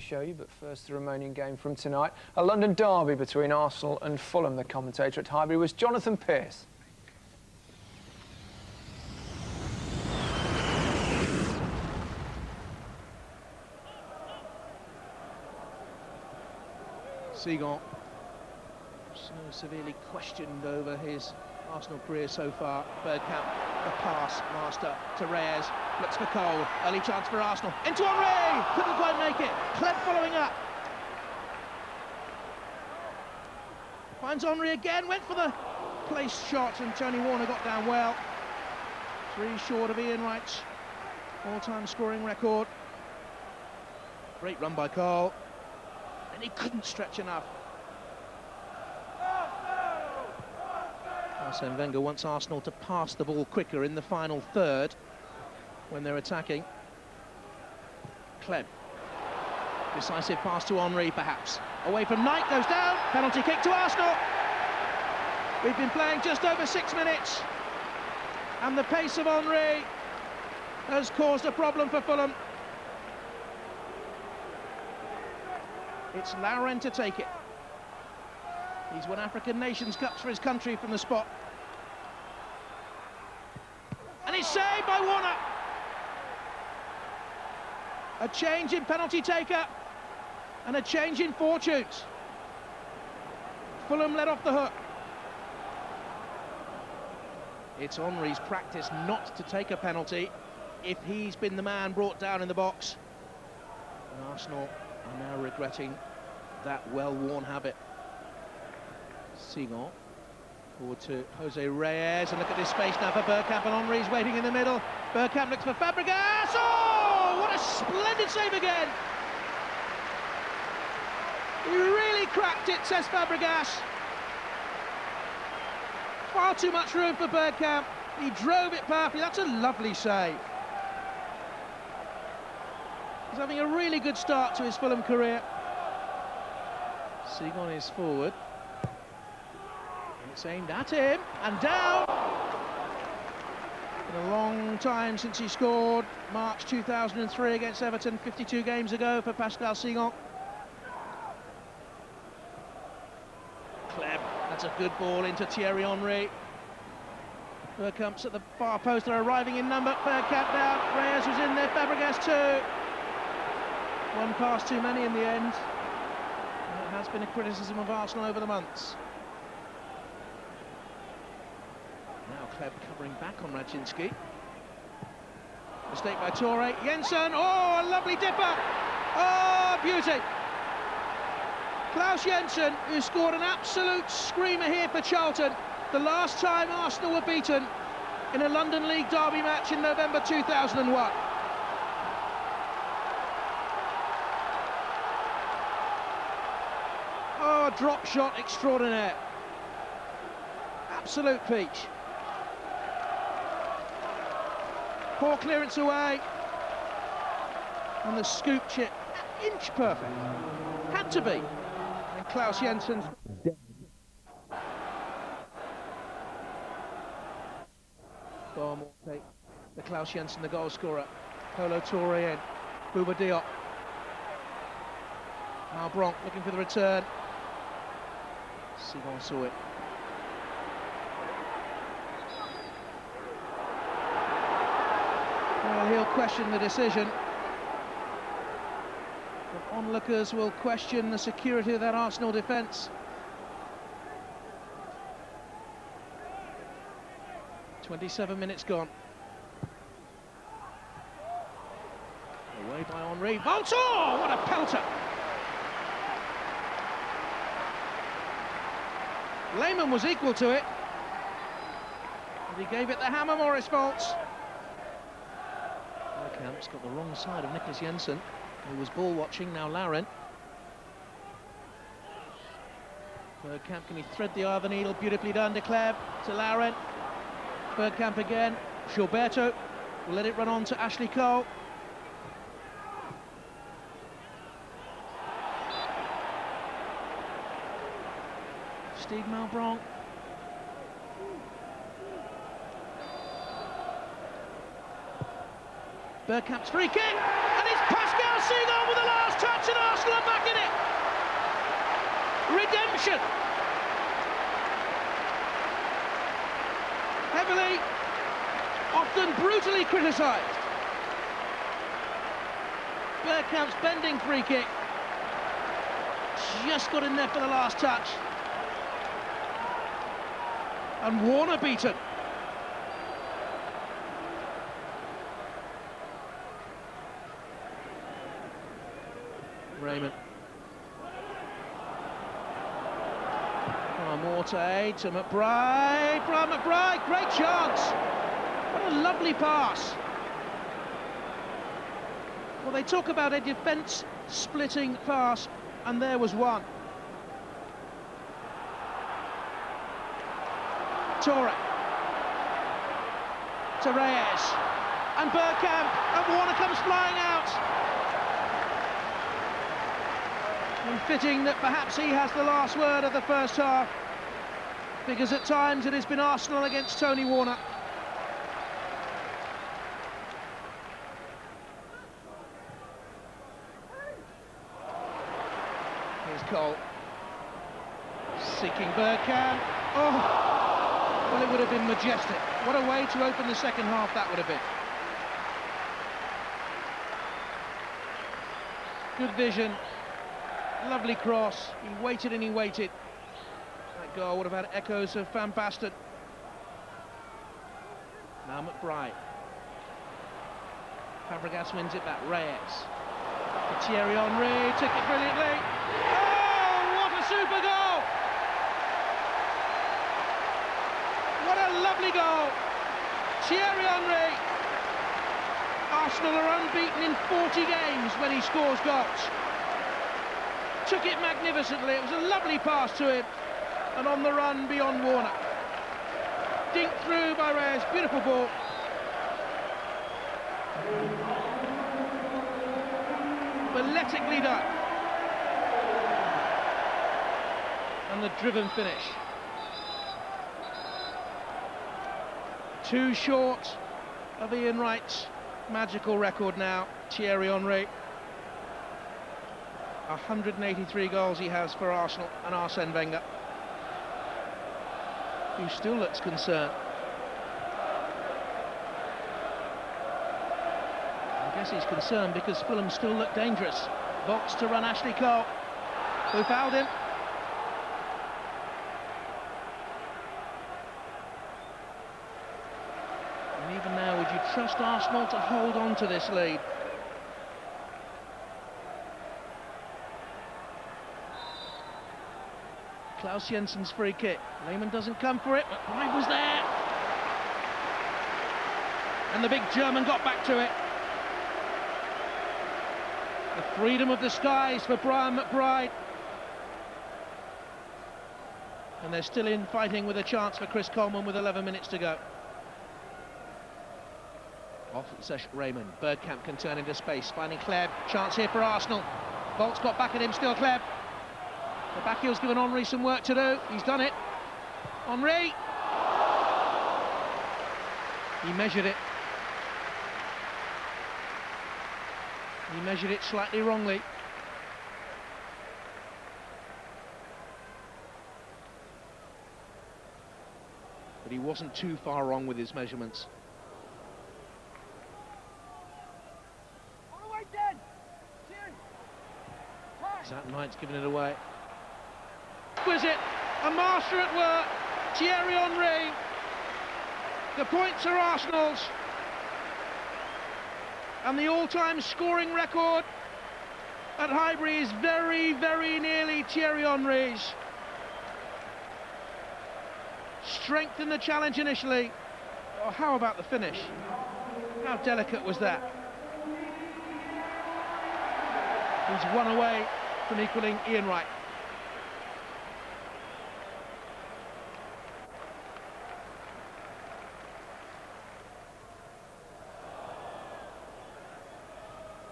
show you, but first the remaining game from tonight. A London derby between Arsenal and Fulham. The commentator at Highbury was Jonathan Pearce. Seagull, so severely questioned over his Arsenal career so far. Bergkamp, the pass, master to Reyes, looks for Cole, early chance for Arsenal, into Henry, couldn't quite make it, Kleb following up. Finds Henry again, went for the placed shot and Tony Warner got down well. 3 short of Ian Wright's all-time scoring record. Great run by Cole. And he couldn't stretch enough. Arsene Wenger wants Arsenal to pass the ball quicker in the final third when they're attacking. Kleb. Decisive pass to Henry, perhaps. Away from Knight, goes down. Penalty kick to Arsenal. We've been playing just over 6 minutes. And the pace of Henry has caused a problem for Fulham. It's Lauren to take it. He's won African Nations Cups for his country from the spot. And it's saved by Warner. A change in penalty taker and a change in fortunes. Fulham let off the hook. It's Henry's practice not to take a penalty if he's been the man brought down in the box. And Arsenal are now regretting that well-worn habit. Seagull forward to Jose Reyes, and look at this space now for Bergkamp, and Henry's waiting in the middle. Bergkamp looks for Fabregas. Oh, what a splendid save again! He really cracked it, says Fabregas. Far too much room for Bergkamp. He drove it perfectly. That's a lovely save. He's having a really good start to his Fulham career. Seagull is forward. And it's aimed at him, and down. Been a long time since he scored. March 2003 against Everton, 52 games ago for Pascal Seagull. Kleb, that's a good ball into Thierry Henry. Bergkamp's at the far post, they're arriving in number. Bergkamp down, Reyes was in there, Fabregas too. One pass too many in the end. And it has been a criticism of Arsenal over the months. Now Kleb covering back on Radzinski. Mistake by Torre. Jensen, oh, a lovely dipper. Oh, beauty. Klaus Jensen, who scored an absolute screamer here for Charlton, the last time Arsenal were beaten in a London League derby match in November 2001. Oh, a drop shot extraordinaire. Absolute peach. Poor clearance away. And the scoop chip, inch perfect. Had to be. And Klaus Jensen's Barmore take the Klaus Jensen, the goal scorer. Polo Torre in. Bouba Diop. Malbronc looking for the return. Seagull saw it. Well, he'll question the decision. But onlookers will question the security of that Arsenal defence. 27 minutes gone. Away by Henry. Voltor! What a pelter! Lehmann was equal to it. And he gave it the hammer, Maurice Volts. Bergkamp's got the wrong side of Nicholas Jensen, who was ball watching, now Lauren. Bergkamp, can he thread the eye of the needle? Beautifully done to Kleb, to Lauren. Bergkamp again. Gilberto will let it run on to Ashley Cole. Steve Malbronc. Bergkamp's free kick, and it's Pascal Seagull with the last touch, and Arsenal possession. Heavily, often brutally criticised. Bergkamp's bending free kick. Just got in there for the last touch. And Warner beaten. Raymond. Morte to McBride. Brian McBride, great chance. What a lovely pass. Well, they talk about a defence-splitting pass, and there was one. Torre. To Reyes. And Bergkamp. And Warner comes flying out. And fitting that perhaps he has the last word of the first half, because at times it has been Arsenal against Tony Warner. Here's Cole. Seeking Bergkamp. Oh, well, it would have been majestic. What a way to open the second half that would have been. Good vision. Lovely cross. He waited and he waited. That goal would have had echoes of Van Basten. Now McBride. Fabregas wins it back. Reyes. To Thierry Henry. Took it brilliantly. Oh, what a super goal! What a lovely goal! Thierry Henry. Arsenal are unbeaten in 40 games when he scores goals. Took it magnificently. It was a lovely pass to him, and on the run beyond Warner. Dinked through by Reyes. Beautiful ball. Balletically done. And the driven finish. Too short of Ian Wright's magical record now, Thierry Henry. 183 goals he has for Arsenal and Arsene Wenger, who still looks concerned. I guess he's concerned because Fulham still look dangerous. Box to run Ashley Cole, who fouled him. And even now, would you trust Arsenal to hold on to this lead? Klaus Jensen's free kick. Lehmann doesn't come for it, but McBride was there. And the big German got back to it. The freedom of the skies for Brian McBride. And they're still in fighting with a chance for Chris Coleman with 11 minutes to go. Off Sesh Raymond. Bergkamp can turn into space, finding Kleb. Chance here for Arsenal. Bolt's got back at him, still Kleb. The back heel's given Henry some work to do. He's done it. Henry. He measured it. He measured it slightly wrongly. But he wasn't too far wrong with his measurements. That Knight's given it away. Exquisite, a master at work, Thierry Henry. The points are Arsenal's, and the all-time scoring record at Highbury is very, very nearly Thierry Henry's. Strength in the challenge initially. Oh, how about the finish? How delicate was that? He's one away from equalling Ian Wright.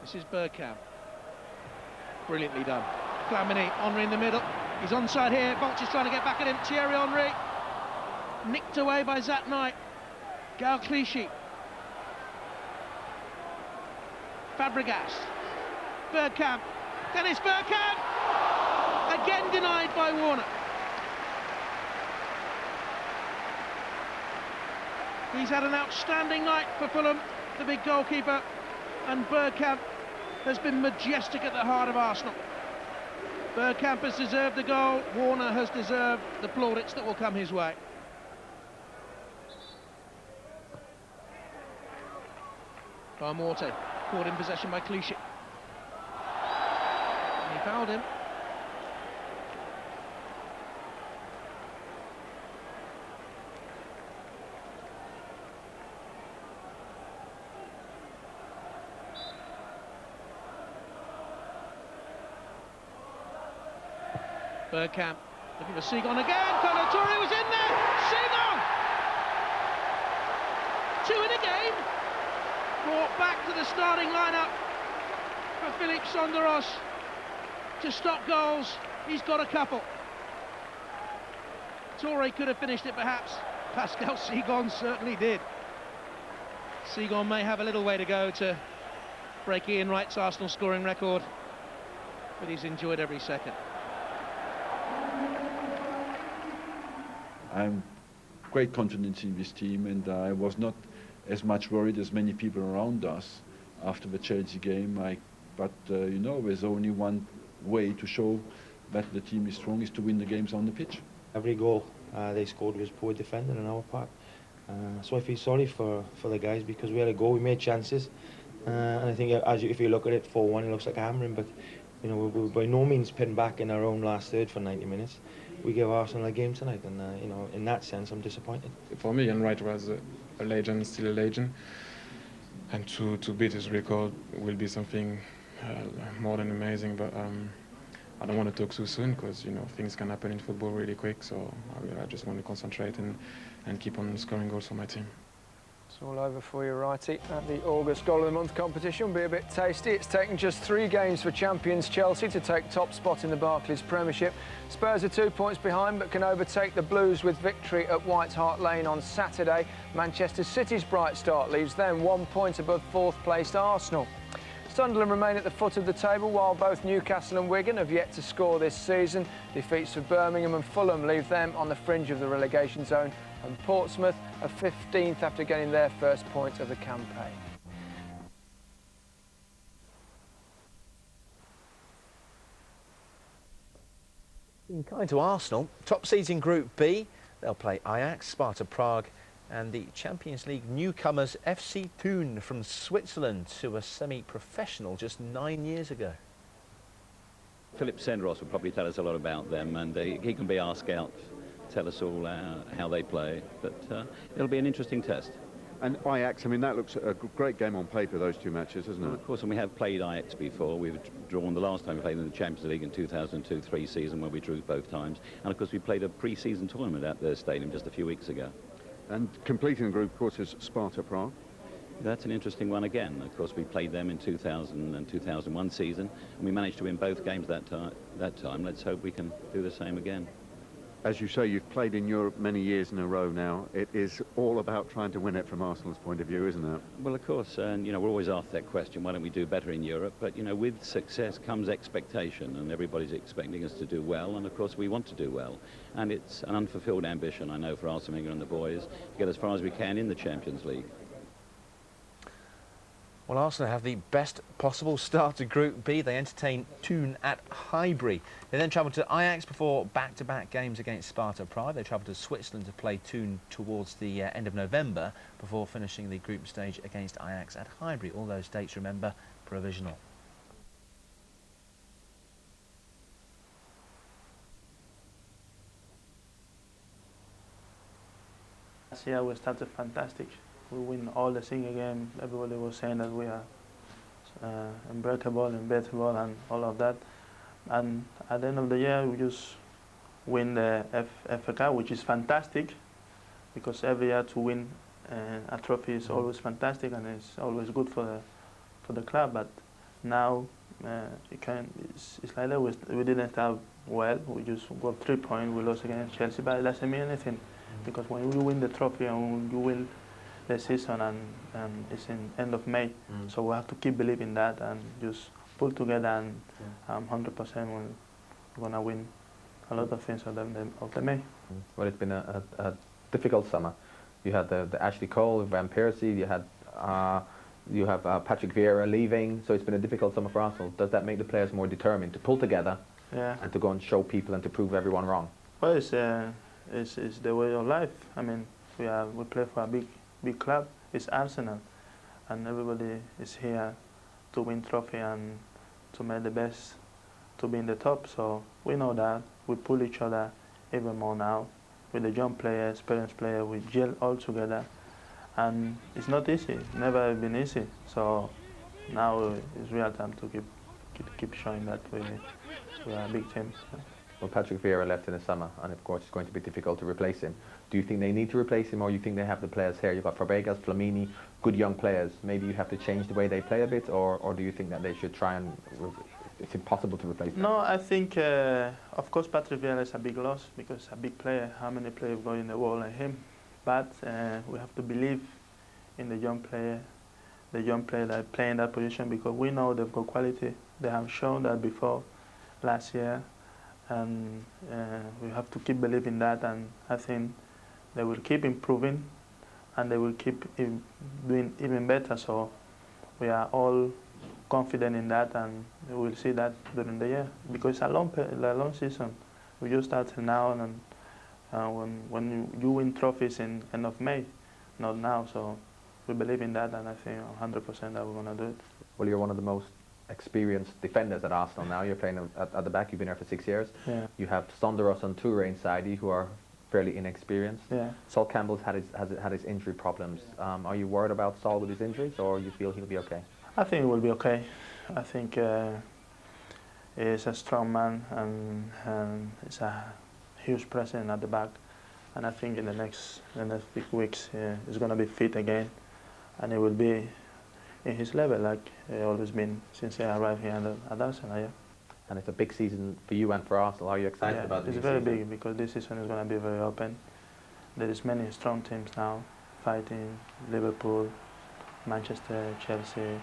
This is Bergkamp. Brilliantly done. Flamini, Henry in the middle. He's onside here. Bolt's is trying to get back at him. Thierry Henry. Nicked away by Zat Knight. Gal Clichy. Fabregas. Bergkamp. Dennis Bergkamp! Again denied by Warner. He's had an outstanding night for Fulham, the big goalkeeper, and Bergkamp has been majestic at the heart of Arsenal. Bergkamp has deserved the goal, Warner has deserved the plaudits that will come his way. Morte caught in possession by Clichy. He fouled him. Bergkamp looking for Seagon again. Toure was in there. Seagon! 2 in a game. Brought back to the starting lineup for Philippe Sonderos to stop goals. He's got a couple. Toure could have finished it perhaps. Pascal Seagon certainly did. Seagon may have a little way to go to break Ian Wright's Arsenal scoring record, but he's enjoyed every second. I'm great confidence in this team, and I was not as much worried as many people around us after the Chelsea game. But you know, there's only one way to show that the team is strong, is to win the games on the pitch. Every goal they scored was poor defending on our part. So I feel sorry for the guys, because we had a goal, we made chances, and I think if you look at it 4-1, it looks like a hammering, but you know, we're by no means pinned back in our own last third for 90 minutes. We give Arsenal a game tonight, and you know, in that sense, I'm disappointed. For me, Ian Wright was a legend, still a legend, and to beat his record will be something more than amazing. But I don't want to talk too soon, because you know, things can happen in football really quick. So I just want to concentrate and keep on scoring goals for my team. It's all over for you, Righty. The August Goal of the Month competition will be a bit tasty. It's taken just 3 games for champions Chelsea to take top spot in the Barclays Premiership. Spurs are 2 points behind, but can overtake the Blues with victory at White Hart Lane on Saturday. Manchester City's bright start leaves them 1 point above 4th placed Arsenal. Sunderland remain at the foot of the table, while both Newcastle and Wigan have yet to score this season. Defeats for Birmingham and Fulham leave them on the fringe of the relegation zone, and Portsmouth are 15th after getting their first point of the campaign. Being kind to Arsenal, top seeds in Group B, they'll play Ajax, Sparta Prague and the Champions League newcomers FC Thun from Switzerland, who were semi-professional just 9 years ago. Philippe Sonderos will probably tell us a lot about them, and he can be our scout, tell us all how they play, but it'll be an interesting test. And Ajax, I mean, that looks a great game on paper, those 2 matches, isn't it? Well, of course, and we have played Ajax before. We've drawn the last time we played in the Champions League in 2002-03 season, where we drew both times. And of course, we played a pre-season tournament at their stadium just a few weeks ago. And completing the group, of course, is Sparta Prague. That's an interesting one again. Of course, we played them in 2000 and 2001 season, and we managed to win both games that time. Let's hope we can do the same again. As you say, you've played in Europe many years in a row now. It is all about trying to win it from Arsenal's point of view, isn't it? Well, of course, and you know, we're always asked that question, why don't we do better in Europe? But you know, with success comes expectation, and everybody's expecting us to do well, and of course we want to do well. And it's an unfulfilled ambition, I know, for Arsene Wenger and the boys, to get as far as we can in the Champions League. Well, Arsenal have the best possible start to Group B. They entertain Thun at Highbury. They then travel to Ajax before back-to-back games against Sparta Prague. They travel to Switzerland to play Thun towards the end of November before finishing the group stage against Ajax at Highbury. All those dates, remember, provisional. Last year we started fantastic. We win all the single game. Everybody was saying that we are unbreakable, invincible, and all of that. And at the end of the year, we just win the FA Cup, which is fantastic, because every year to win a trophy is always fantastic, and it's always good for the club. But now it's like that. We didn't start well. We just got 3 points. We lost against Chelsea, but it doesn't mean anything, because when you win the trophy and you win the season, and it's in end of May, so we have to keep believing that and just pull together, and 100% we're gonna win a lot of things of the May. Well, it's been a difficult summer. You had the Ashley Cole, Van Persie, you have Patrick Vieira leaving, so it's been a difficult summer for Arsenal. Does that make the players more determined to pull together and to go and show people and to prove everyone wrong? Well, it's the way of life. I mean, we play for a big club. It's Arsenal, and everybody is here to win trophy and to make the best, to be in the top. So we know that we pull each other even more now. With the young players, experienced players, we gel all together, and it's not easy. Never been easy. So now it's real time to keep showing that we are a big team. Well, Patrick Vieira left in the summer, and of course it's going to be difficult to replace him. Do you think they need to replace him, or you think they have the players here? You've got Fabregas, Flamini, good young players. Maybe you have to change the way they play a bit, or do you think that they should try and it's impossible to replace them? No, I think, of course, Patrick Vieira is a big loss because he's a big player. How many players go in the world like him? But we have to believe in the young player that play in that position, because we know they've got quality. They have shown that before last year, and we have to keep believing that, and I think they will keep improving and they will keep doing even better. So we are all confident in that, and we will see that during the year, because it's a long season. We just started now, and when you win trophies in end of May, not now. So we believe in that, and I think 100% that we're going to do it. Well, you're one of the most experienced defenders at Arsenal now. You're playing at the back. You've been there for 6 years. Yeah. You have Sonderos and Toure inside you, who are fairly inexperienced. Yeah. Sol Campbell's had his injury problems. Are you worried about Sol with his injuries, or you feel he'll be okay? I think he will be okay. I think he's a strong man, and it's a huge presence at the back. And I think in the next few weeks he's going to be fit again, and he will be in his level like he always been since I arrived here at Arsenal. Yeah. And it's a big season for you and for Arsenal. Are you excited about this? It's very big, because this season is going to be very open. There is many strong teams now fighting: Liverpool, Manchester, Chelsea.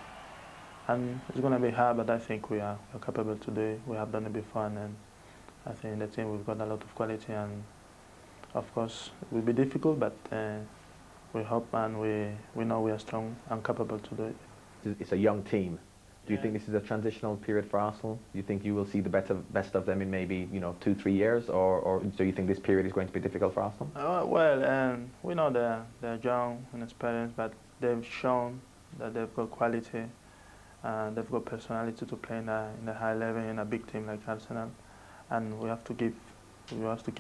And it's going to be hard, but I think we are capable to do it. We have done it before, and I think the team, we've got a lot of quality, and of course it will be difficult, but we hope and we know we are strong and capable to do it. It's a young team. Do you think this is a transitional period for Arsenal? Do you think you will see the best of them in maybe 2-3 years, or do you think this period is going to be difficult for Arsenal? Well, we know they're young and experienced, but they've shown that they've got quality. They've got personality to play in a high level in a big team like Arsenal, and we have to keep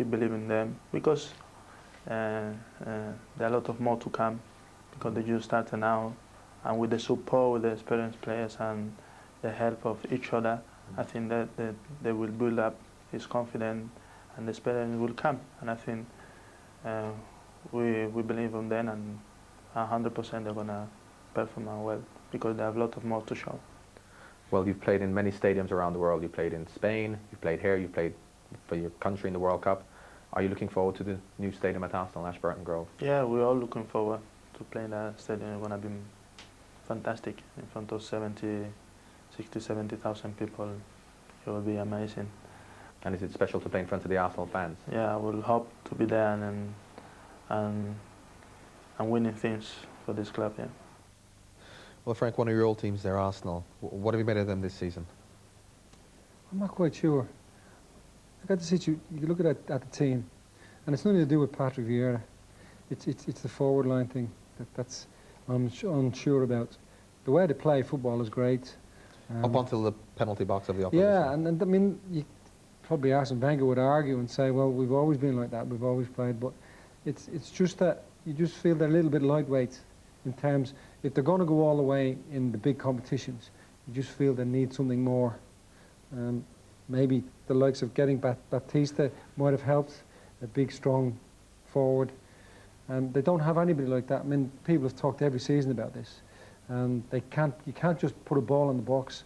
believing in them, because there are a lot of more to come, because they just started now, and with the support, with the experienced players and the help of each other, I think that they will build up his confidence, and the experience will come. And I think we believe in them, and 100% they're gonna perform well, because they have a lot of more to show. Well, you've played in many stadiums around the world. You played in Spain, you've played here, you've played for your country in the World Cup. Are you looking forward to the new stadium at Arsenal, Ashburton Grove? Yeah, we're all looking forward to playing that stadium. It's going to be fantastic in front of 70,000 people. It will be amazing. And is it special to play in front of the Arsenal fans? Yeah, I will hope to be there and winning things for this club, yeah. Well, Frank, one of your old teams there, Arsenal. What have you made of them this season? I'm not quite sure. I got to see you look at the team, and it's nothing to do with Patrick Vieira. It's the forward line thing that's I'm unsure about. The way they play football is great. Up until the penalty box of the opposition. Yeah, and I mean, you probably Arsene Wenger would argue and say, well, we've always been like that. We've always played, but it's just that you just feel they're a little bit lightweight in terms. If they're going to go all the way in the big competitions, you just feel they need something more. Maybe the likes of getting Baptista might have helped, a big, strong forward. They don't have anybody like that. I mean, people have talked every season about this. You can't just put a ball in the box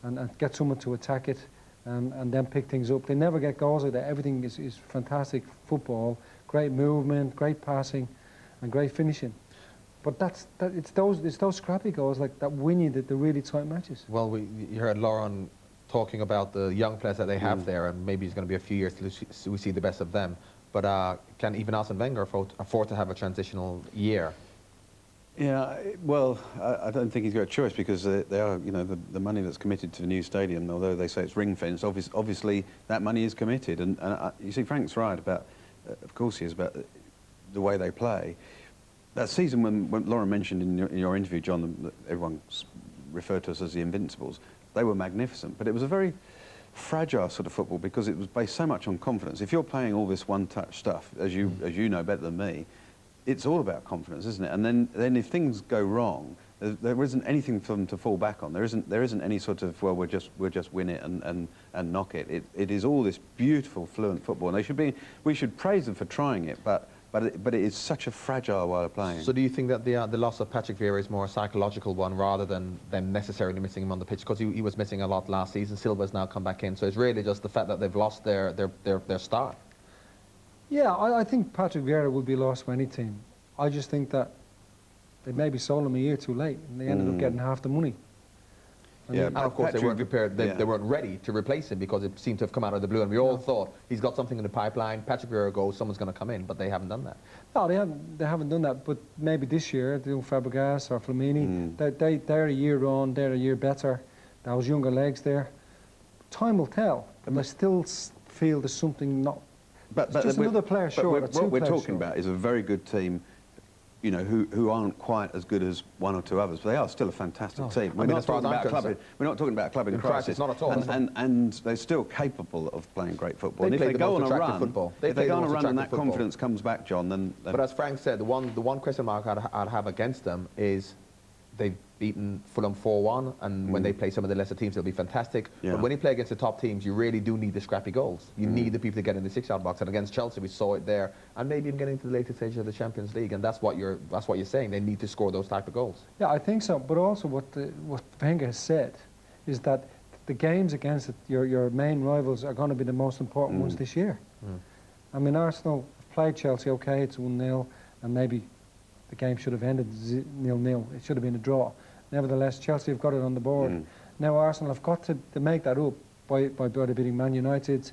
and get someone to attack it and then pick things up. They never get goals like that. Everything is fantastic football, great movement, great passing, and great finishing. But it's those scrappy goals like that win you the really tight matches. Well, you heard Lauren talking about the young players that they have there, and maybe it's going to be a few years till we see the best of them. but can even Arsene Wenger afford to have a transitional year? Yeah, well, I don't think he's got a choice, because they are, you know, the money that's committed to the new stadium, although they say it's ring-fenced, obviously that money is committed. And you see, Frank's right about, of course he is, about the way they play. That season when Lauren mentioned in your interview, John, that everyone referred to us as the Invincibles, they were magnificent, but it was a very fragile sort of football, because it was based so much on confidence. If you're playing all this one-touch stuff, as you know better than me, it's all about confidence, isn't it? And then if things go wrong, there isn't anything for them to fall back on. There isn't any sort of, well, we'll just win it and knock it. It is all this beautiful, fluent football, and we should praise them for trying it, but it is such a fragile way of playing. So do you think that the loss of Patrick Vieira is more a psychological one rather than them necessarily missing him on the pitch? Because he was missing a lot last season. Silva's now come back in, so it's really just the fact that they've lost their star. Yeah, I think Patrick Vieira would be lost for any team. I just think that they maybe sold him a year too late, and they ended up getting half the money. Yeah, and of course they weren't prepared, they weren't ready to replace him, because it seemed to have come out of the blue, and we all thought he's got something in the pipeline, Patrick Vieira goes, someone's going to come in, but they haven't done that. No, they haven't done that, but maybe this year, Fabregas or Flamini, they're a year on, they're a year better, those younger legs there. Time will tell, but I still feel there's something not... But just another player short. What we're talking about is a very good team, you know, who aren't quite as good as one or two others, but they are still a fantastic team. We're not talking about a club in crisis. Not at all. And they're still capable of playing great football. They and if they go on a run, if they go on a run and that confidence comes back, John, then... But as Frank said, the one question mark I'd have against them is they've beaten Fulham 4-1, and when they play some of the lesser teams, they'll be fantastic. Yeah. But when you play against the top teams, you really do need the scrappy goals. You need the people to get in the 6-yard box, and against Chelsea, we saw it there, and maybe even getting to the later stage of the Champions League, and that's what you're saying. They need to score those type of goals. Yeah, I think so. But also, what Wenger has said is that the games against your main rivals are going to be the most important ones this year. I mean, Arsenal played Chelsea. Okay, it's 1-0, and maybe the game should have ended 0-0. It should have been a draw. Nevertheless, Chelsea have got it on the board. Now Arsenal have got to make that up by beating Man United.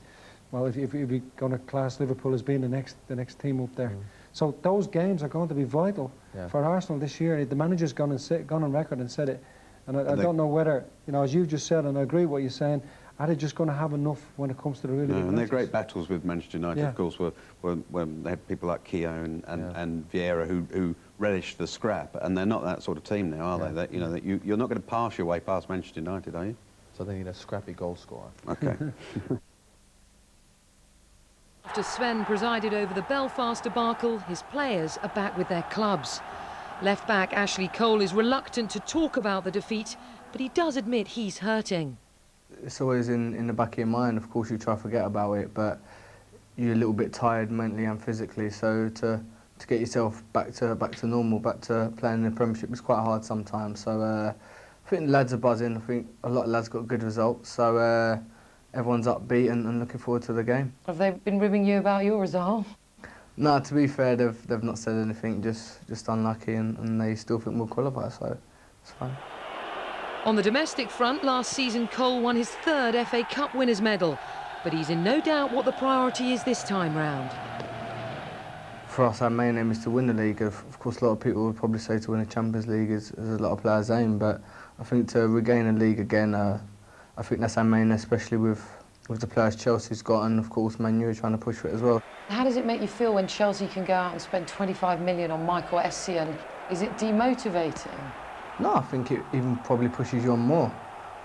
Well, if we're going to class Liverpool as being the next team up there. So those games are going to be vital for Arsenal this year. The manager's gone on record and said it. And I don't know whether, you know, as you've just said, and I agree with what you're saying, are they just going to have enough when it comes to the really big matches? And their great battles with Manchester United, of course, were when they had people like Keogh and Vieira who relished the scrap, and they're not that sort of team now, are they? That, you know, that you're not going to pass your way past Manchester United, are you? So they need a scrappy goal scorer. Okay. After Sven presided over the Belfast debacle, his players are back with their clubs. Left-back Ashley Cole is reluctant to talk about the defeat, but he does admit he's hurting. It's always in the back of your mind. Of course, you try to forget about it, but you're a little bit tired mentally and physically. So to get yourself back to normal, back to playing in the Premiership is quite hard sometimes. So I think the lads are buzzing. I think a lot of lads got good results. So everyone's upbeat and looking forward to the game. Have they been ribbing you about your result? No, to be fair, they've not said anything. Just unlucky, and they still think we'll qualify. So it's fine. On the domestic front, last season Cole won his 3rd FA Cup winners' medal, but he's in no doubt what the priority is this time round. For us, our main aim is to win the league. Of course, a lot of people would probably say to win the Champions League is a lot of players' aim, but I think to regain a league again, I think that's our main, especially with the players Chelsea's got, and of course Man U are trying to push for it as well. How does it make you feel when Chelsea can go out and spend 25 million on Michael Essien? Is it demotivating? No, I think it even probably pushes you on more.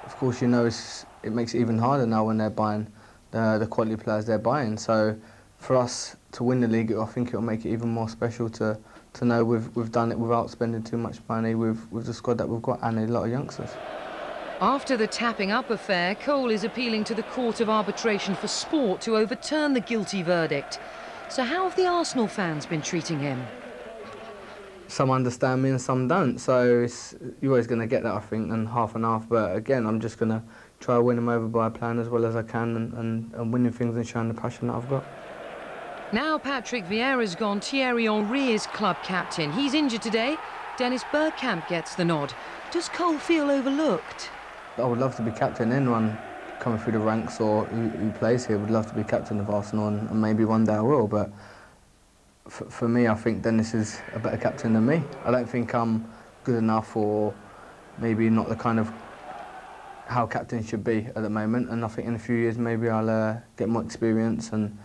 Of course, you know, it makes it even harder now when they're buying the quality players they're buying. So for us to win the league, I think it'll make it even more special to know we've done it without spending too much money with the squad that we've got and a lot of youngsters. After the tapping up affair, Cole is appealing to the Court of Arbitration for Sport to overturn the guilty verdict. So how have the Arsenal fans been treating him? Some understand me and some don't, so you're always going to get that, I think, and half, but again, I'm just going to try to win them over by playing as well as I can and winning things and showing the passion that I've got. Now Patrick Vieira's gone, Thierry Henry is club captain. He's injured today. Dennis Bergkamp gets the nod. Does Cole feel overlooked? I would love to be captain. Anyone coming through the ranks or who plays here would love to be captain of Arsenal, and maybe one day I will, but for me, I think Dennis is a better captain than me. I don't think I'm good enough, or maybe not the kind of how captain should be at the moment, and I think in a few years maybe I'll get more experience and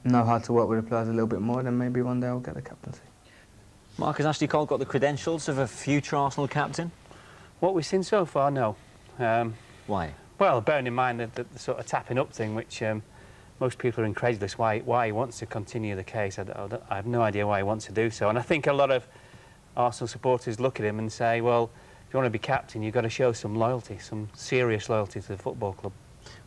know how to work with the players a little bit more, then maybe one day I'll get the captaincy. Mark, has Ashley Cole got the credentials of a future Arsenal captain? What we've seen so far, no. Why? Well, bearing in mind the sort of tapping up thing, which most people are incredulous why he wants to continue the case. I have no idea why he wants to do so. And I think a lot of Arsenal supporters look at him and say, well, if you want to be captain, you've got to show some loyalty, some serious loyalty to the football club.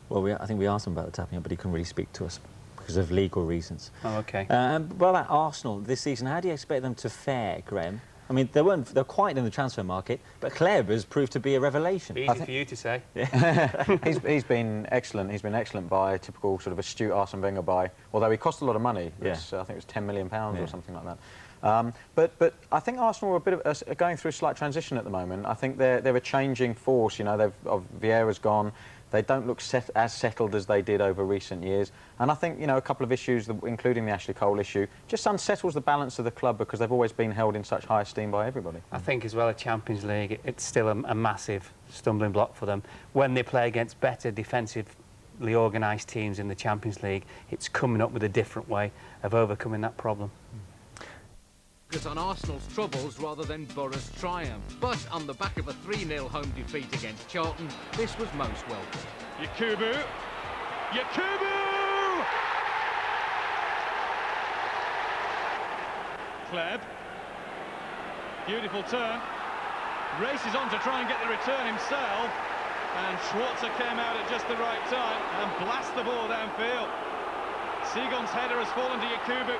Well, I think we asked him about the tapping up, but he couldn't really speak to us because of legal reasons. Oh, OK. What about Arsenal this season? How do you expect them to fare, Graham? I mean, they're quite in the transfer market, but Kleb has proved to be a revelation. Easy for you to say. Yeah. he's been excellent. He's been an excellent buy, typical sort of astute Arsene Wenger buy. Although he cost a lot of money. Yeah. I think it was £10 million or something like that. But I think Arsenal are going through a slight transition at the moment. I think they're a changing force. You know, Vieira's gone. They don't look as settled as they did over recent years. And I think, you know, a couple of issues, including the Ashley Cole issue, just unsettles the balance of the club because they've always been held in such high esteem by everybody. I think as well, a Champions League, it's still a massive stumbling block for them. When they play against better defensively organised teams in the Champions League, it's coming up with a different way of overcoming that problem. Focus on Arsenal's troubles rather than Borough's triumph. But on the back of a 3-0 home defeat against Charlton, this was most welcome. Yakubu! Kleb. Beautiful turn. Races on to try and get the return himself. And Schwarzer came out at just the right time and blast the ball downfield. Seagon's header has fallen to Yakubu.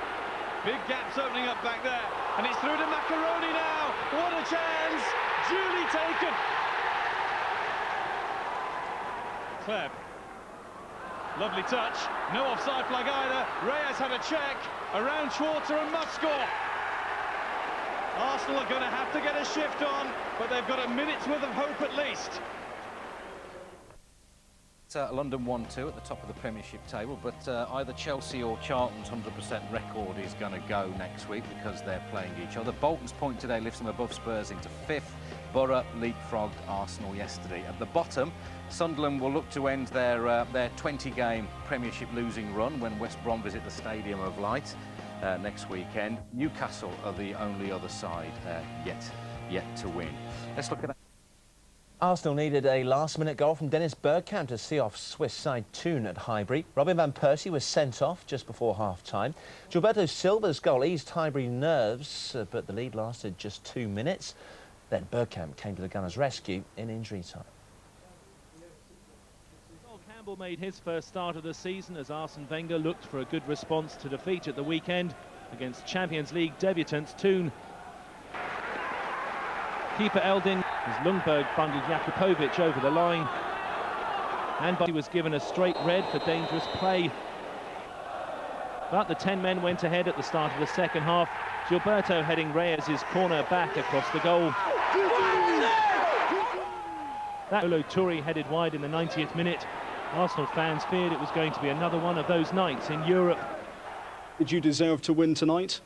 Big gaps opening up back there. And it's through to Macaroni now. What a chance! Duly taken. Kleb. Lovely touch. No offside flag either. Reyes had a check. Around Schwarzer and must score. Arsenal are going to have to get a shift on, but they've got a minute's worth of hope at least. London 1-2 at the top of the Premiership table, but either Chelsea or Charlton's 100% record is going to go next week because they're playing each other. Bolton's point today lifts them above Spurs into 5th. Borough leapfrogged Arsenal yesterday. At the bottom, Sunderland will look to end their 20-game Premiership losing run when West Brom visit the Stadium of Light next weekend. Newcastle are the only other side yet to win. Let's look at that. Arsenal needed a last-minute goal from Dennis Bergkamp to see off Swiss side Thun at Highbury. Robin van Persie was sent off just before half-time. Gilberto Silva's goal eased Highbury nerves, but the lead lasted just 2 minutes. Then Bergkamp came to the Gunners' rescue in injury time. Campbell made his first start of the season as Arsene Wenger looked for a good response to defeat at the weekend against Champions League debutants Thun. Keeper Eldin, as Lundberg bundled Jakupovic over the line, and he was given a straight red for dangerous play. But the 10 men went ahead at the start of the second half. Gilberto heading Reyes' corner back across the goal. That Olo Toure headed wide in the 90th minute. Arsenal fans feared it was going to be another one of those nights in Europe. Did you deserve to win tonight?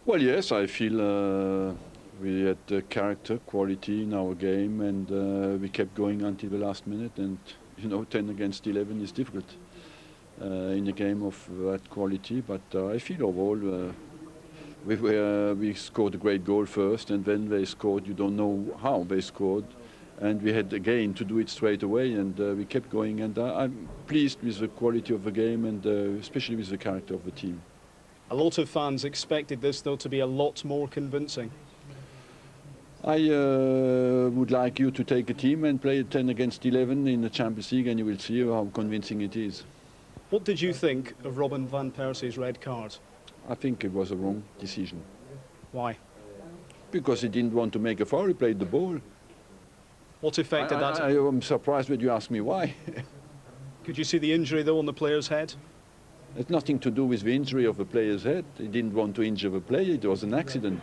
Well, yes, I feel we had the character, quality in our game, and we kept going until the last minute. And, you know, 10 against 11 is difficult in a game of that quality. But I feel overall we scored a great goal first, and then they scored. You don't know how they scored. And we had again to do it straight away, and we kept going. And I'm pleased with the quality of the game, and especially with the character of the team. A lot of fans expected this, though, to be a lot more convincing. I would like you to take a team and play 10 against 11 in the Champions League, and you will see how convincing it is. What did you think of Robin van Persie's red card? I think it was a wrong decision. Why? Because he didn't want to make a foul, he played the ball. What effect did that... I'm surprised when you ask me why. Could you see the injury, though, on the player's head? It's nothing to do with the injury of the player's head. He didn't want to injure the player, it was an accident.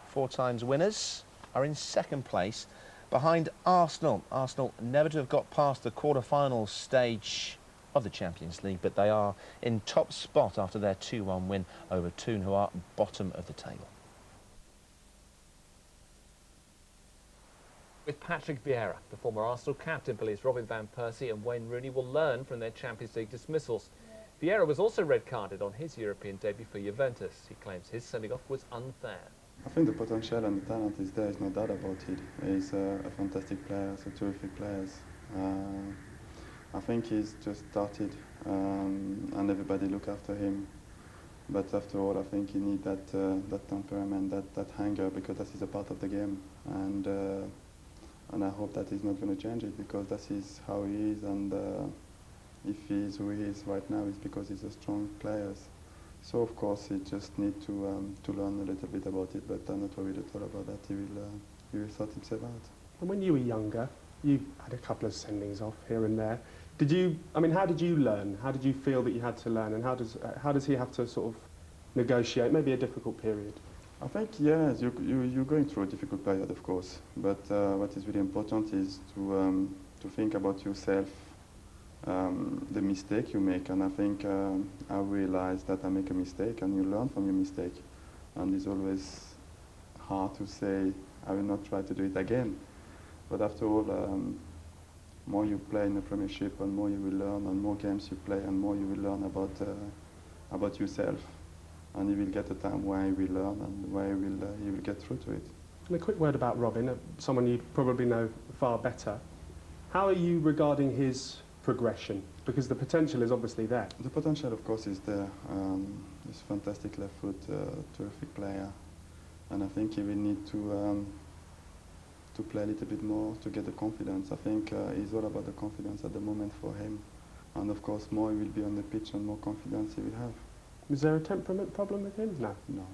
4 times winners are in second place behind Arsenal. Arsenal never to have got past the quarter-final stage of the Champions League, but they are in top spot after their 2-1 win over Toon, who are bottom of the table. With Patrick Vieira, the former Arsenal captain, believes Robin van Persie and Wayne Rooney will learn from their Champions League dismissals. Vieira was also red-carded on his European debut for Juventus. He claims his sending-off was unfair. I think the potential and the talent is there, there's no doubt about it. He's a fantastic player, a terrific player. I think he's just started and everybody look after him. But after all, I think he needs that temperament, that hunger, because that is a part of the game. And I hope that he's not going to change it, because that is how he is. And if he is who he is right now, it's because he's a strong player. So of course he just needs to learn a little bit about it, but I'm not worried at all about that. He will sort himself out. And when you were younger, you had a couple of sendings off here and there. Did you? I mean, how did you learn? How did you feel that you had to learn? And how does he have to sort of negotiate maybe a difficult period? I think yes, you're going through a difficult period, of course. But what is really important is to think about yourself. The mistake you make, and I think I realized that I make a mistake, and you learn from your mistake, and it's always hard to say I will not try to do it again, but after all, more you play in the Premiership and more you will learn, and more games you play and more you will learn about yourself, and you will get a time where you will learn and where you will get through to it. And a quick word about Robin, someone you probably know far better. How are you regarding his progression? Because the potential is obviously there. The potential, of course, is there. He's a fantastic left foot, terrific player, and I think he will need to play a little bit more to get the confidence. I think it's all about the confidence at the moment for him, and of course, more he will be on the pitch and more confidence he will have. Is there a temperament problem with him? No. No.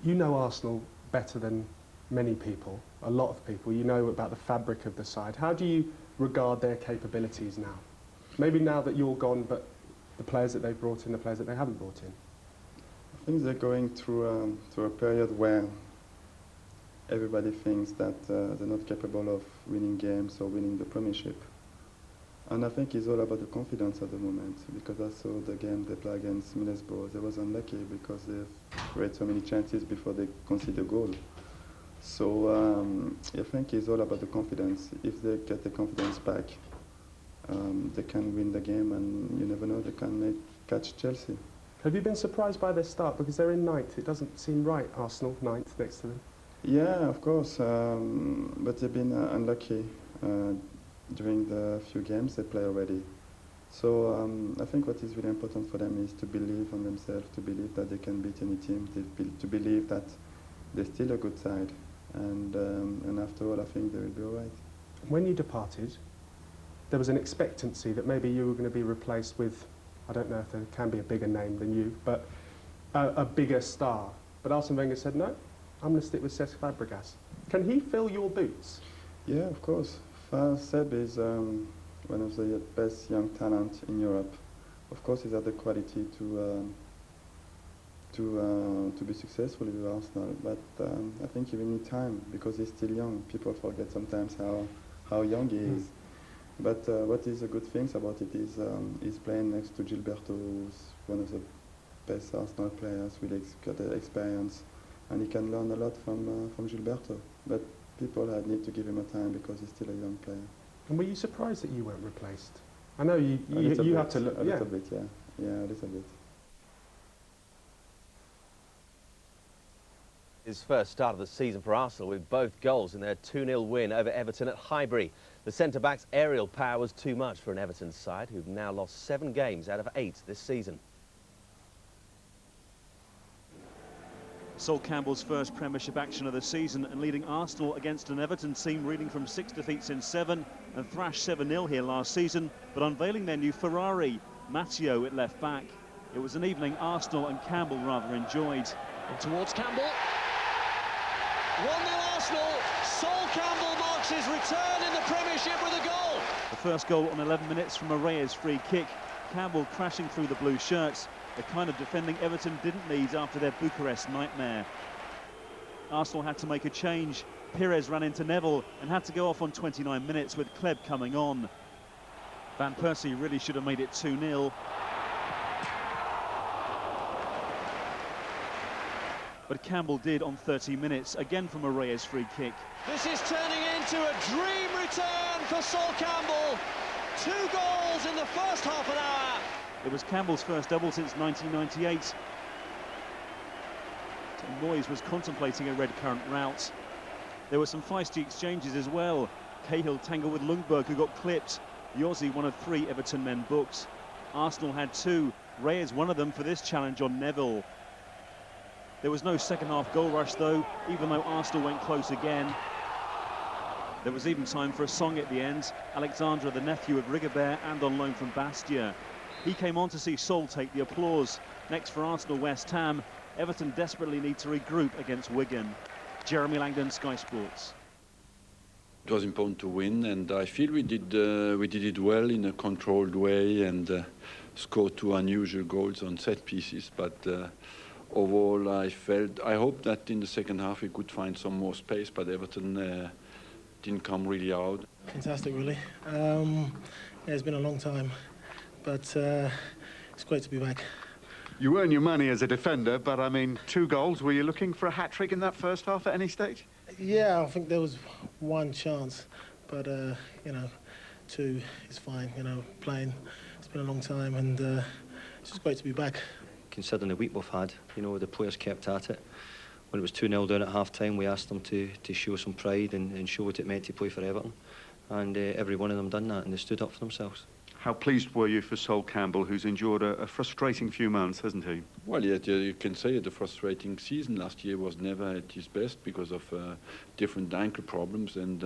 You know Arsenal better than many people, a lot of people. You know about the fabric of the side. How do you regard their capabilities now? Maybe now that you're gone, but the players that they've brought in, the players that they haven't brought in. I think they're going through a period where everybody thinks that they're not capable of winning games or winning the Premiership. And I think it's all about the confidence at the moment, because I saw the game they play against Middlesbrough. They was unlucky because they've created so many chances before they concede a goal. So I think it's all about the confidence. If they get the confidence back, they can win the game, and you never know, they can catch Chelsea. Have you been surprised by their start? Because they're in ninth. It doesn't seem right, Arsenal, ninth next to them. Yeah, of course, but they've been unlucky during the few games they play already. So I think what is really important for them is to believe on themselves, to believe that they can beat any team, to believe that they're still a good side. And after all, I think they will be all right. When you departed, there was an expectancy that maybe you were going to be replaced with, I don't know if there can be a bigger name than you, but a bigger star. But Arsene Wenger said, no, I'm going to stick with Cesc Fabregas. Can he fill your boots? Yeah, of course. Seb is one of the best young talent in Europe. Of course, he's had the quality to be successful with Arsenal, but I think he will need time, because he's still young. People forget sometimes how young he is. But what is the good things about it is he's playing next to Gilberto, who's one of the best Arsenal players with experience, and he can learn a lot from Gilberto. But people need to give him a time, because he's still a young player. And were you surprised that you weren't replaced? I know you have to look. A little bit, yeah. Yeah, a little bit. His first start of the season for Arsenal, with both goals in their 2-0 win over Everton at Highbury. The centre-back's aerial power was too much for an Everton side, who've now lost 7 games out of 8 this season. Sol Campbell's first Premiership action of the season, and leading Arsenal against an Everton team reeling from 6 defeats in 7 and thrashed 7-0 here last season, but unveiling their new Ferrari, Matteo at left back. It was an evening Arsenal and Campbell rather enjoyed. And towards Campbell. 1-0 Arsenal. Sol Campbell marks his return in the Premiership with a goal. The first goal on 11 minutes from a Reyes free kick. Campbell crashing through the blue shirts, the kind of defending Everton didn't need after their Bucharest nightmare. Arsenal had to make a change. Pires ran into Neville and had to go off on 29 minutes with Kleb coming on. Van Persie really should have made it 2-0. But Campbell did on 30 minutes, again from a Reyes free kick. This is turning into a dream return for Sol Campbell. 2 goals in the first half an hour. It was Campbell's first double since 1998. Moyes was contemplating a red current route. There were some feisty exchanges as well. Cahill tangled with Lundberg, who got clipped. Yossi, one of 3 Everton men booked. Arsenal had 2. Reyes, one of them, for this challenge on Neville. There was no second half goal rush though, even though Arsenal went close again. There was even time for a song at the end. Alexandra, the nephew of Rigobert and on loan from Bastia. He came on to see Sol take the applause. Next for Arsenal, West Ham. Everton desperately need to regroup against Wigan. Jeremy Langdon, Sky Sports. It was important to win, and I feel we did it well in a controlled way and scored 2 unusual goals on set pieces. But overall, I hope that in the second half we could find some more space, but Everton didn't come really out. Fantastic, really. Yeah, it's been a long time, but it's great to be back. You earn your money as a defender, but I mean, 2 goals. Were you looking for a hat-trick in that first half at any stage? Yeah, I think there was 1 chance, but you know, 2 is fine. You know, playing. It's been a long time, and it's just great to be back. Considering the week we've had, you know, the players kept at it. When it was 2-0 down at half-time, we asked them to show some pride and show what it meant to play for Everton, and every one of them done that, and they stood up for themselves. How pleased were you for Sol Campbell, who's endured a frustrating few months, hasn't he? Well, yeah, you can say the frustrating season last year was never at his best because of different ankle problems, and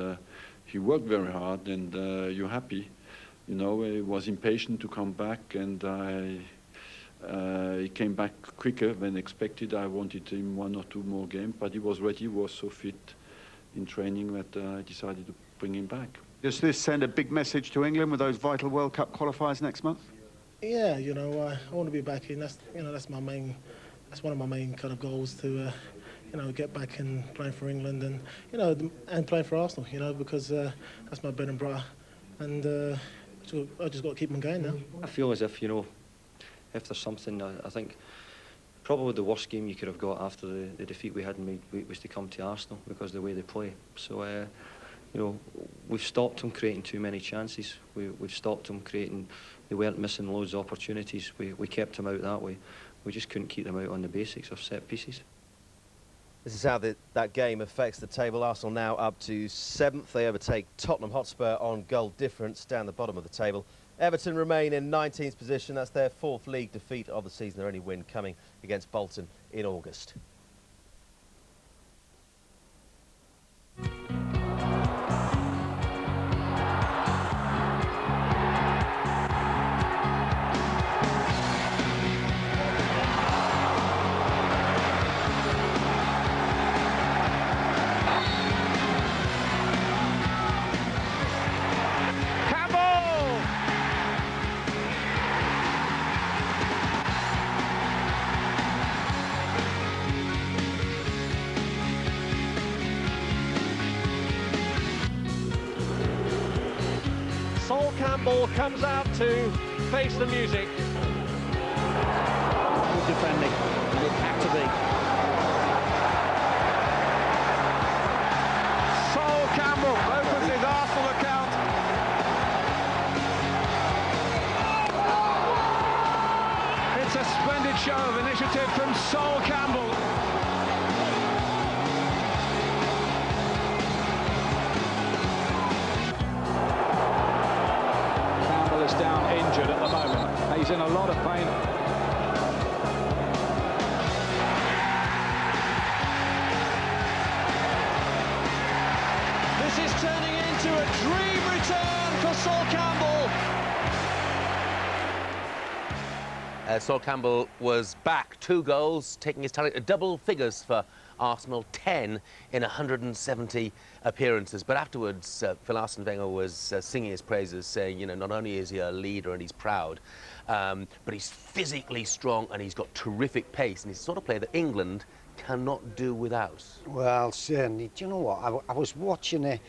he worked very hard, and you're happy. You know, he was impatient to come back, and he came back quicker than expected. I wanted him 1 or 2 more games, but he was ready, he was so fit in training that I decided to bring him back. Does this send a big message to England with those vital World Cup qualifiers next month? Yeah, you know, I want to be back in. That's my main. That's one of my main kind of goals to, you know, get back and playing for England and and playing for Arsenal. You know, because that's my bread and butter, and I just got to keep on going now. I feel as if, you know, if there's something, I think probably the worst game you could have got after the defeat we had in midweek was to come to Arsenal because of the way they play. So, you know, we've stopped them creating too many chances. We've stopped them creating, they weren't missing loads of opportunities. We kept them out that way. We just couldn't keep them out on the basics of set pieces. This is how that game affects the table. Arsenal now up to 7th. They overtake Tottenham Hotspur on goal difference down the bottom of the table. Everton remain in 19th position. That's their 4th league defeat of the season. Their only win coming against Bolton in August. Sol Campbell comes out to face the music. Good defending, and it had to be. Sol Campbell opens his Arsenal account. It's a splendid show of initiative from Sol Campbell. Down injured at the moment. He's in a lot of pain. This is turning into a dream return for Sol Campbell. Sol Campbell was back, 2 goals, taking his tally to double figures for Arsenal, 10 in 170 appearances. But afterwards, Phil Arsene Wenger was singing his praises, saying, you know, not only is he a leader and he's proud, but he's physically strong and he's got terrific pace. And he's the sort of player that England cannot do without? Well, certainly. Do you know what? I was watching it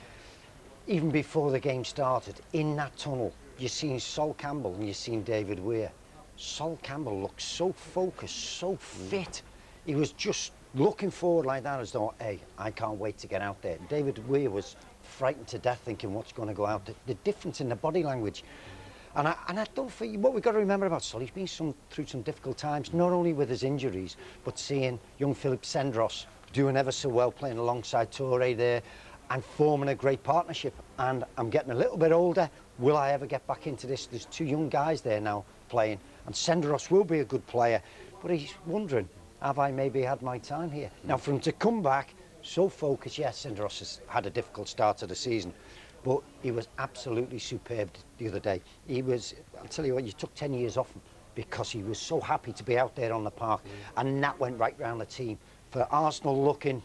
even before the game started. In that tunnel, you've seen Sol Campbell and you've seen David Weir. Sol Campbell looked so focused, so fit. He was just looking forward like that as though, hey, I can't wait to get out there. David Weir was frightened to death thinking what's going to go out. The difference in the body language. And I don't think, what we've got to remember about Sol, he's been through some difficult times, not only with his injuries, but seeing young Philip Sendros doing ever so well, playing alongside Toure there, and forming a great partnership. And I'm getting a little bit older. Will I ever get back into this? There's two young guys there now playing, and Sendros will be a good player, but he's wondering, have I maybe had my time here? Now, for him to come back so focused, yes, Sendros has had a difficult start to the season, but he was absolutely superb the other day. He was, I'll tell you what, you took 10 years off him because he was so happy to be out there on the park, and that went right round the team. For Arsenal looking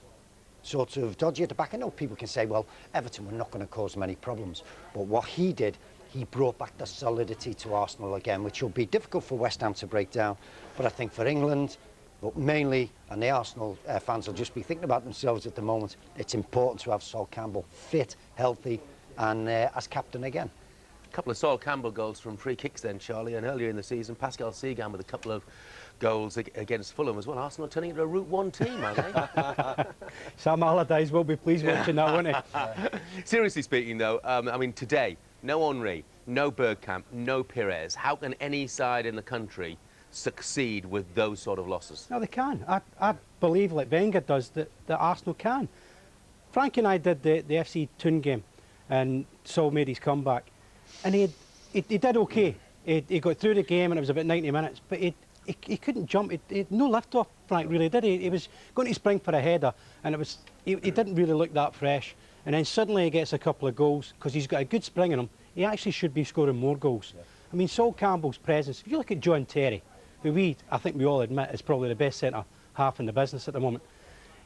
sort of dodgy at the back, I know people can say, well, Everton were not going to cause many problems, but what he did, he brought back the solidity to Arsenal again, which will be difficult for West Ham to break down. But I think for England, but mainly, and the Arsenal fans will just be thinking about themselves at the moment, it's important to have Sol Campbell fit, healthy, and as captain again. A couple of Sol Campbell goals from free kicks then, Charlie, and earlier in the season, Pascal Segan with a couple of goals against Fulham as well. Arsenal turning into a Route 1 team, are they? Sam Allardyce will be pleased watching that, won't he? Seriously speaking, though, I mean, today, no Henry, no Bergkamp, no Pires. How can any side in the country succeed with those sort of losses? No, they can. I believe, like Wenger does, that Arsenal can. Frank and I did the FC Thun game, and Sol made his comeback, and he did okay. He got through the game, and it was about 90 minutes, but he couldn't jump. He had no lift off, Frank, really, did he? He was going to spring for a header, and he didn't really look that fresh. And then suddenly he gets a couple of goals, because he's got a good spring in him. He actually should be scoring more goals. Yeah. I mean, Sol Campbell's presence, if you look at John Terry, who I think we all admit is probably the best centre-half in the business at the moment,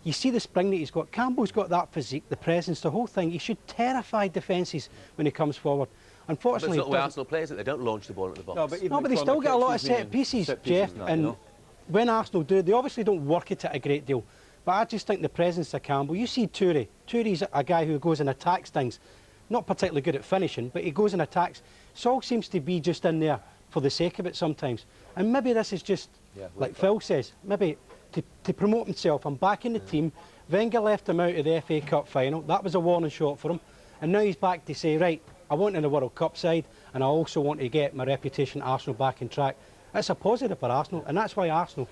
you see the spring that he's got. Campbell's got that physique, the presence, the whole thing. He should terrify defences when he comes forward. Unfortunately, but it's not the way Arsenal plays it. They don't launch the ball at the box. No, but they still get a lot of set pieces, Jeff. And when Arsenal do, they obviously don't work at it a great deal. But I just think the presence of Campbell, you see Toure. Toure's a guy who goes and attacks things. Not particularly good at finishing, but he goes and attacks. Sol seems to be just in there for the sake of it sometimes. And maybe this is just, like Phil says, maybe to promote himself. I'm back in the team. Wenger left him out of the FA Cup final. That was a warning shot for him. And now he's back to say, right, I want in the World Cup side, and I also want to get my reputation at Arsenal back in track. That's a positive for Arsenal, and that's why Arsenal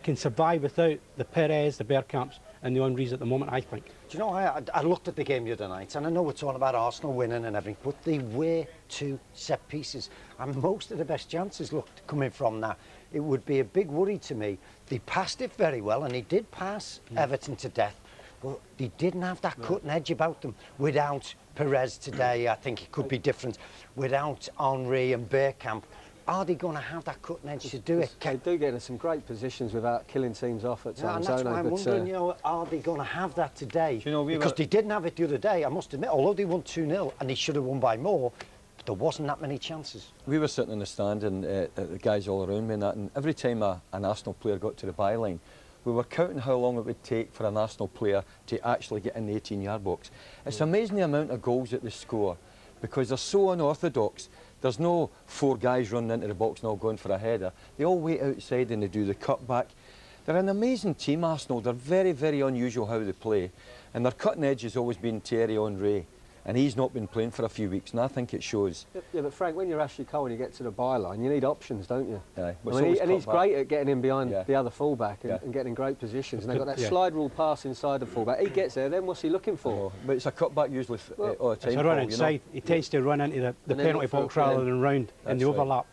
can survive without the Pires, the Bergkamps, and the Henrys at the moment, I think. Do you know, I looked at the game the other night, and I know we're talking about Arsenal winning and everything, but they were two set pieces, and most of the best chances looked coming from that. It would be a big worry to me. They passed it very well, and he did pass Everton to death, but they didn't have that cutting edge about them. Without Perez today, I think it could be different. Without Henry and Bergkamp, are they going to have that cutting edge to do it? They do get in some great positions without killing teams off at times, and that's why I'm wondering, you know, are they going to have that today? You know, because they didn't have it the other day, I must admit, although they won 2-0 and they should have won by more, but there wasn't that many chances. We were sitting in the stand and the guys all around me and that, and every time an Arsenal player got to the byline, we were counting how long it would take for an Arsenal player to actually get in the 18-yard box. It's amazing the amount of goals that they score, because they're so unorthodox. There's no 4 guys running into the box and all going for a header. They all wait outside and they do the cutback. They're an amazing team, Arsenal. They're very, very unusual how they play. And their cutting edge has always been Thierry Henry. And he's not been playing for a few weeks, and I think it shows. Yeah, but Frank, when you're Ashley Cole and you get to the byline, you need options, don't you? Yeah, I mean, and he's great at getting in behind the other fullback and getting in great positions. And they've got that slide rule pass inside the fullback. He gets there, then what's he looking for? But it's a cutback usually all the time. It's a run inside. He tends to run into the penalty box rather than round in the overlap.